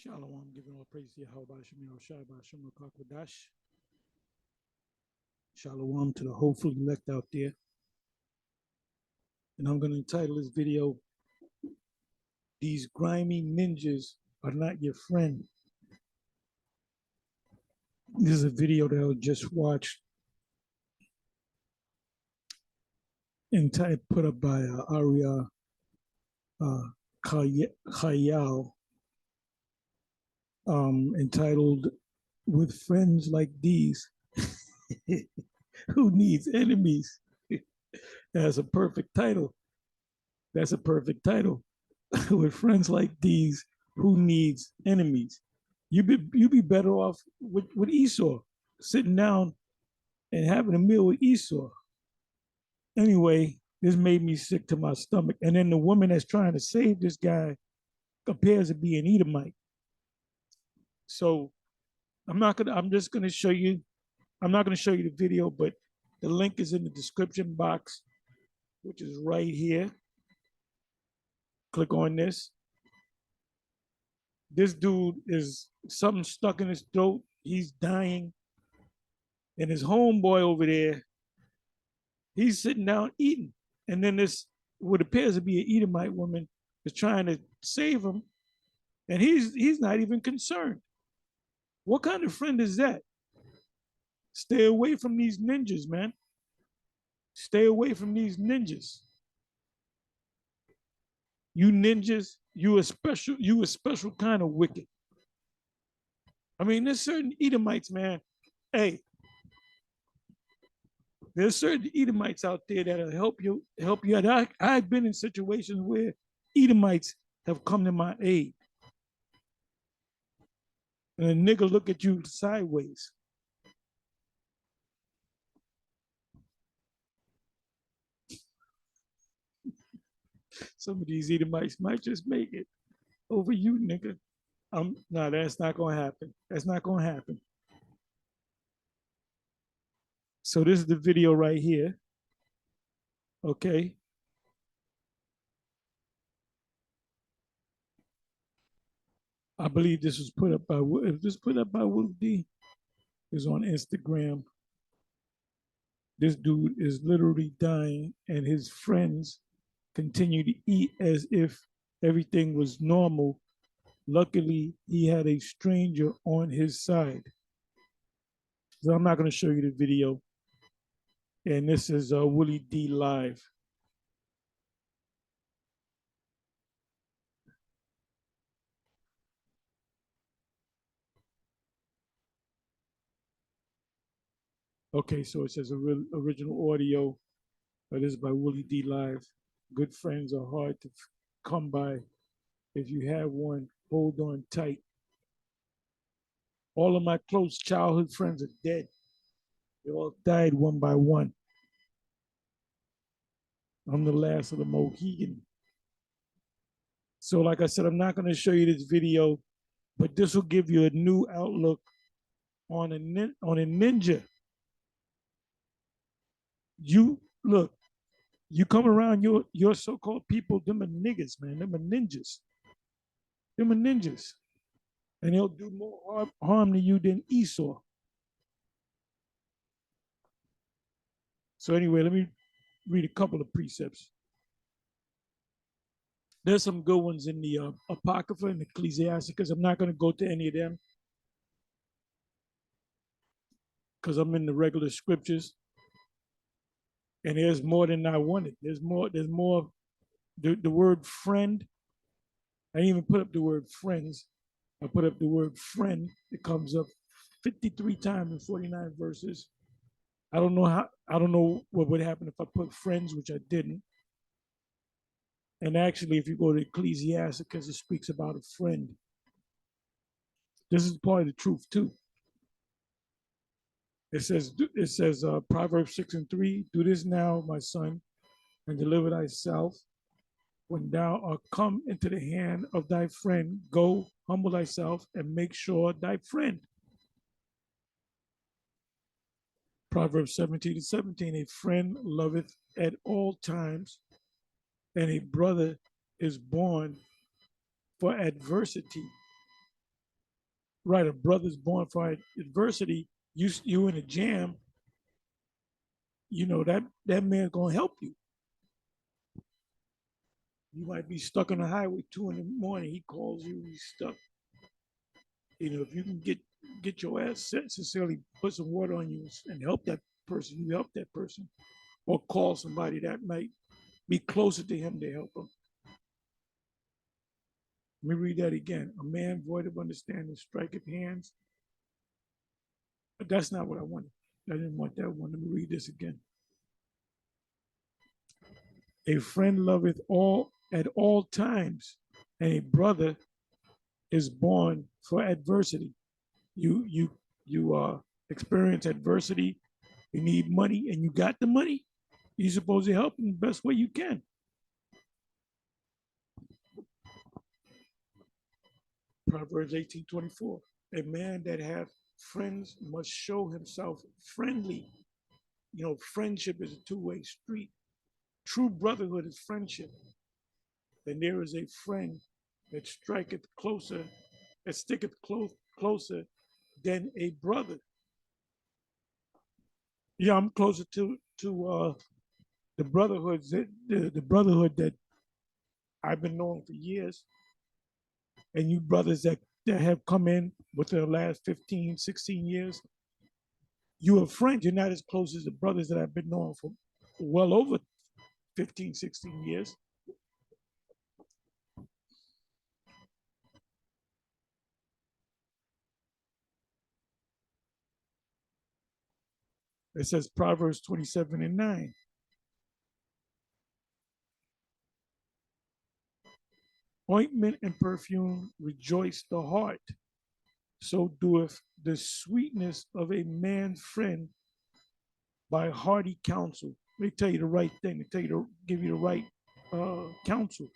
Shalom, giving all praise to Yahweh Shem Yahushua B'Shem Rakakwadash. Shalom to the hopeful elect out there. And I'm going to entitle this video, These Grimy Ninjas Are Not Your Friend. This is a video that I just watched and put up by Aria Khayal, entitled With Friends Like These, Who Needs Enemies? That's a perfect title. That's a perfect title. With friends like these, who needs enemies? You be better off with Esau, sitting down and having a meal with Esau. Anyway, this made me sick to my stomach. And then the woman that's trying to save this guy appears to be an Edomite. So I'm just gonna show you. I'm not gonna show you the video, but the link is in the description box, which is right here. Click on this. This dude is something stuck in his throat. He's dying. And his homeboy over there, he's sitting down eating. And then this, what appears to be an Edomite woman, is trying to save him. And he's not even concerned. What kind of friend is that? Stay away from these ninjas, man. Stay away from these ninjas. You ninjas, you a special kind of wicked. I mean, there's certain Edomites, man. Hey, there's certain Edomites out there that'll help you out. I've been in situations where Edomites have come to my aid. And a nigga look at you sideways. Some of these Edomites might just make it over you, nigga. No, that's not gonna happen. That's not gonna happen. So this is the video right here. Okay. I believe this was put up by Will D. Is on Instagram. This dude is literally dying, and his friends continue to eat as if everything was normal. Luckily, he had a stranger on his side. So I'm not going to show you the video. And this is Willie D live. Okay, so it says original audio. This is by Willie D live. Good friends are hard to come by. If you have one, hold on tight. All of my close childhood friends are dead. They all died one by one. I'm the last of the Mohegan. So like I said, I'm not going to show you this video, but this will give you a new outlook on a ninja. You look, you come around your so-called people, them are niggas, man. Them are ninjas. Them are ninjas. And they'll do more harm to you than Esau. So anyway, let me read a couple of precepts. There's some good ones in the Apocrypha and Ecclesiasticus. I'm not going to go to any of them because I'm in the regular scriptures. And there's more than I wanted. There's more. The word friend. I didn't even put up the word friends. I put up the word friend. It comes up 53 times in 49 verses. I don't know what would happen if I put friends, which I didn't. And actually, if you go to Ecclesiasticus, it speaks about a friend. This is part of the truth too. It says Proverbs 6:3, do this now, my son, and deliver thyself. When thou art come into the hand of thy friend, go humble thyself and make sure thy friend. Proverbs 17:17, a friend loveth at all times, and a brother is born for adversity. right, a brother's born for adversity. You in a jam, you know that man's gonna help you. You might be stuck on the highway 2 in the morning. He calls you. He's stuck. You know, if you can get your ass set, sincerely put some water on you and help that person, you help that person, or call somebody that might be closer to him to help him. Let me read that again. A man void of understanding striketh hands. But that's not what I wanted. I didn't want that one. Let me read this again. A friend loveth all at all times, and a brother is born for adversity. You experience adversity. You need money, and you got the money. You're supposed to help in the best way you can. Proverbs 18:24. A man that hath friends must show himself friendly. You know, friendship is a two-way street. True brotherhood is friendship. And there is a friend that striketh closer, that sticketh closer than a brother. Yeah, I'm closer to the brotherhood, the brotherhood that I've been knowing for years, and you brothers that have come in within the last 15, 16 years. You are friends. You're not as close as the brothers that I've been knowing for well over 15, 16 years. It says Proverbs 27:9. Ointment and perfume rejoice the heart. So doeth the sweetness of a man's friend by hearty counsel. They tell you the right thing. They tell you to give you the right counsel.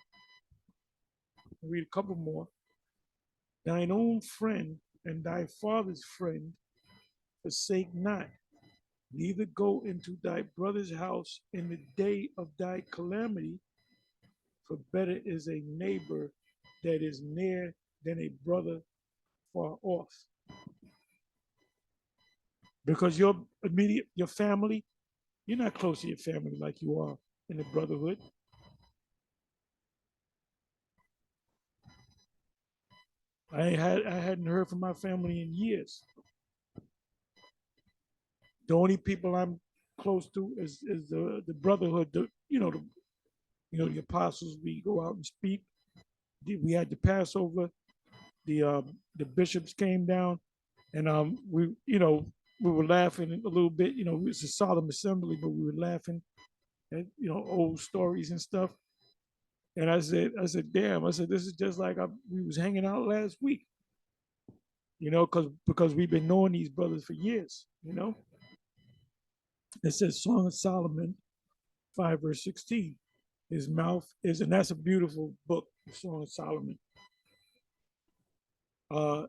I'll read a couple more. Thine own friend and thy father's friend forsake not, neither go into thy brother's house in the day of thy calamity, for better is a neighbor that is near than a brother far off. Because your family, you're not close to your family like you are in the brotherhood. I hadn't heard from my family in years. The only people I'm close to is the brotherhood. The apostles. We go out and speak. We had the Passover. The bishops came down, and we were laughing a little bit. You know, it's a solemn assembly, but we were laughing at old stories and stuff. And I said, damn. I said, this is just like we was hanging out last week. Because we've been knowing these brothers for years. It says Song of Solomon 5 verse 16. His mouth is, and that's a beautiful book, the Song of Solomon.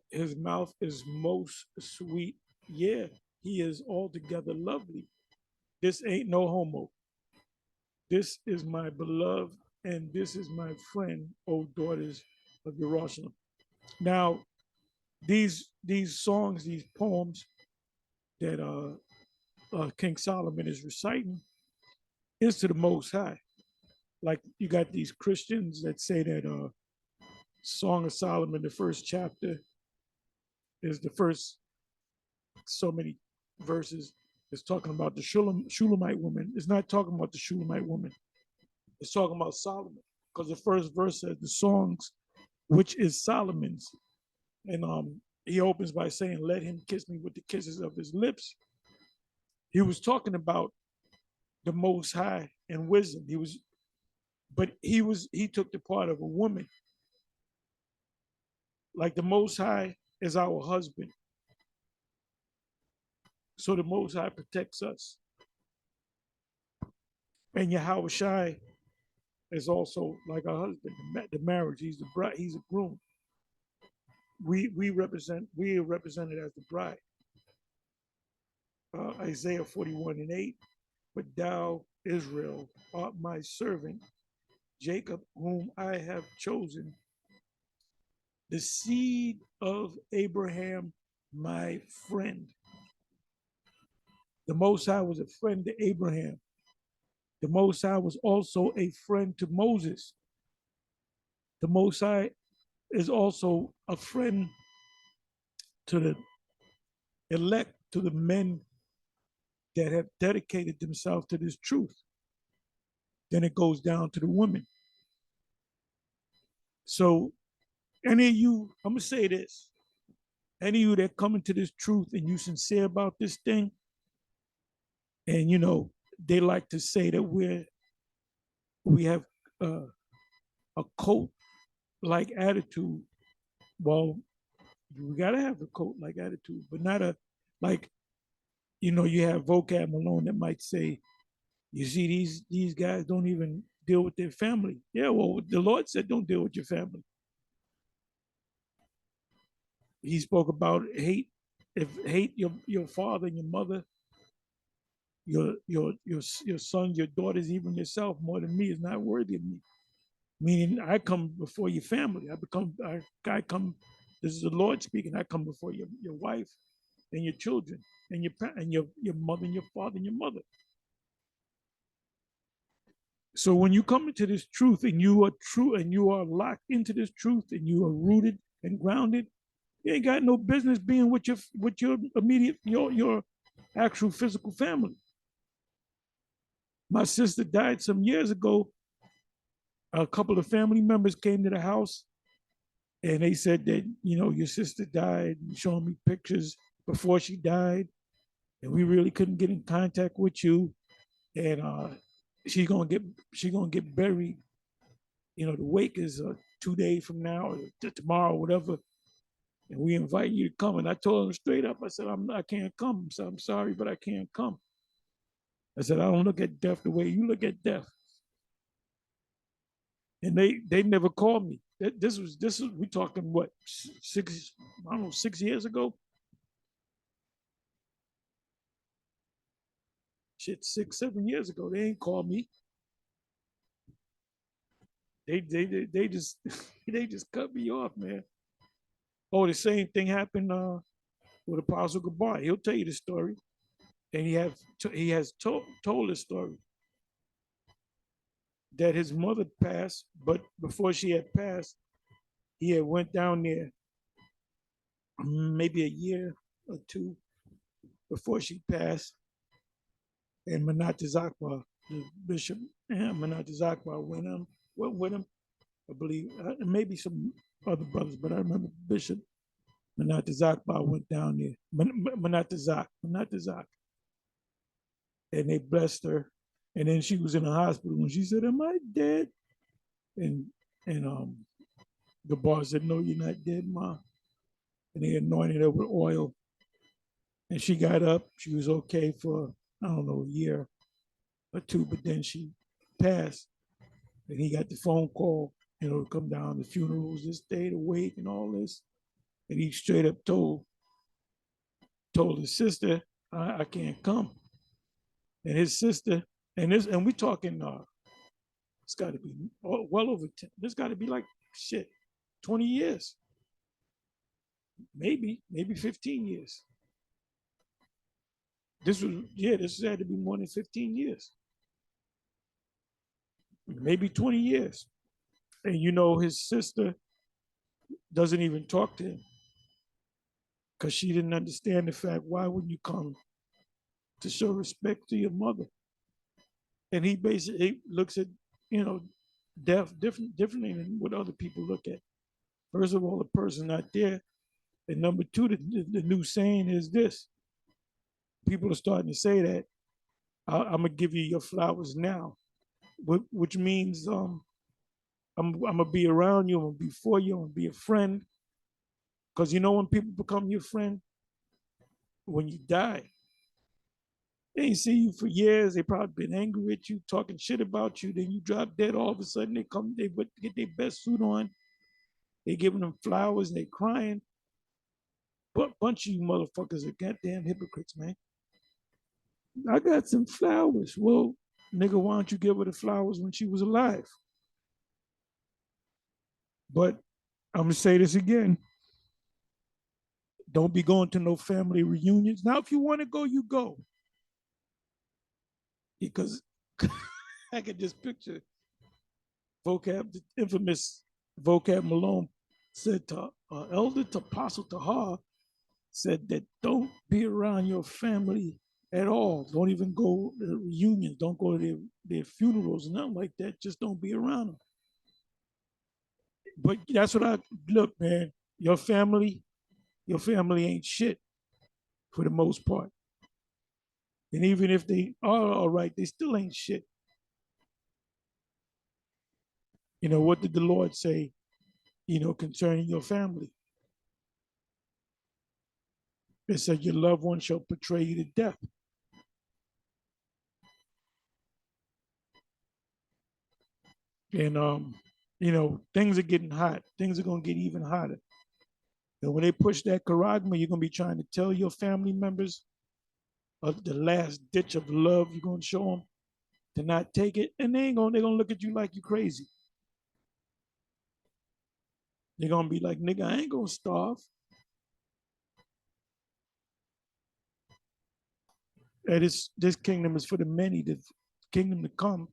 His mouth is most sweet. Yeah, he is altogether lovely. This ain't no homo. This is my beloved, and this is my friend, O daughters of Jerusalem. Now, these songs, these poems that King Solomon is reciting is to the Most High. Like you got these Christians that say that Song of Solomon, the first chapter, is the first so many verses. It's talking about the Shulamite woman. It's not talking about the Shulamite woman. It's talking about Solomon, because the first verse says the songs, which is Solomon's, and he opens by saying, "Let him kiss me with the kisses of his lips." He was talking about the Most High and wisdom. He took the part of a woman. Like the Most High is our husband, so the Most High protects us. And Yahweh Shai is also like our husband. The marriage, he's the bride, he's a groom. We are represented as the bride. Isaiah 41:8. But thou, Israel, art my servant, Jacob, whom I have chosen. the seed of Abraham, my friend. The Most High was a friend to Abraham. The Most High was also a friend to Moses. The Most High is also a friend to the elect, to the men that have dedicated themselves to this truth. Then it goes down to the women. So, any of you, I'm going to say this, any of you that come into this truth and you sincere about this thing, and they like to say that we have a cult like attitude. Well, we gotta have a cult like attitude, but not a like you have vocab Malone that might say, you see, these guys don't even deal with their family. Yeah, well, the Lord said don't deal with your family. He spoke about hate. If hate your father and your mother, your sons, your daughters, even yourself more than me is not worthy of me. Meaning, I come before your family. I come. This is the Lord speaking. I come before your wife and your children and your mother and your father and your mother. So when you come into this truth and you are true and you are locked into this truth and you are rooted and grounded, you ain't got no business being with your immediate your actual physical family. My sister died some years ago. A couple of family members came to the house and they said that your sister died, and showing me pictures before she died, and we really couldn't get in contact with you, and she's gonna get buried. The wake is 2 days from now or tomorrow, whatever, and we invite you to come. And I told them straight up, I said, I can't come. So I'm sorry, but I can't come. I said, I don't look at death the way you look at death. And they never called me. This was we talking what, 6 years ago. Shit, 6 7 years ago. They ain't called me. They just they just cut me off, man. Oh, the same thing happened with Apostle Gabar. He'll tell you the story, and he has told the story that his mother passed, but before she had passed, he had went down there maybe a year or two before she passed, and Manat Zakwa, the bishop, Manat Zakwa went with him, I believe, and maybe some other brothers, but I remember Bishop Manat Zakwa went down there, Manat Zak, and they blessed her, and then she was in the hospital, and she said, "Am I dead?" And and the bar said, "No, you're not dead, Ma." And they anointed her with oil. And she got up. She was okay for, I don't know, a year or two, but then she passed. And he got the phone call, to come down. The funerals this day, the wake, and all this. And he straight up told his sister, I can't come. And his sister, and we're talking, it's got to be well over 10. This got to be like, shit, 20 years. Maybe 15 years. This had to be more than 15 years. Maybe 20 years. And his sister doesn't even talk to him because she didn't understand the fact, why wouldn't you come to show respect to your mother? And he basically looks at, death differently than what other people look at. First of all, the person not there. And number two, the new saying is this. People are starting to say that, I'm going to give you your flowers now, which means I'm going to be around you, I'm going to be for you, I'm going to be a friend. Because when people become your friend, when you die, they ain't see you for years. They probably been angry with you, talking shit about you. Then you drop dead. All of a sudden, they come, they get their best suit on. They giving them flowers and they crying. But bunch of you motherfuckers are goddamn hypocrites, man. I got some flowers. Well, nigga, why don't you give her the flowers when she was alive? But I'm gonna say this again. Don't be going to no family reunions. Now, if you want to go, you go. Because I could just picture vocab, the infamous vocab Malone said to Elder to Apostle Tahar, said that don't be around your family at all. Don't even go to reunions. Don't go to their funerals, nothing like that. Just don't be around them. But that's what I look, man. Your family ain't shit for the most part. And even if they are all right, they still ain't shit. You know, what did the Lord say, concerning your family? It said your loved one shall betray you to death. And things are getting hot. Things are gonna get even hotter. And when they push that charagma, you're gonna be trying to tell your family members of the last ditch of love you're gonna show them to not take it, and they're gonna look at you like you crazy. They're gonna be like, nigga, I ain't gonna starve. And this kingdom is for the many. The kingdom to come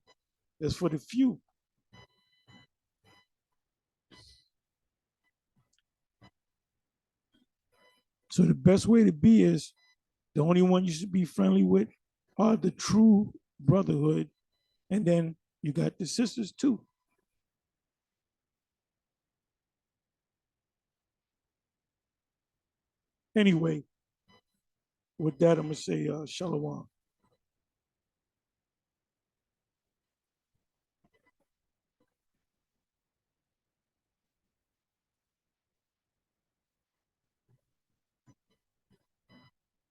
is for the few. So the best way to be is the only one you should be friendly with are the true brotherhood, and then you got the sisters too. Anyway, with that, I'm gonna say shalom.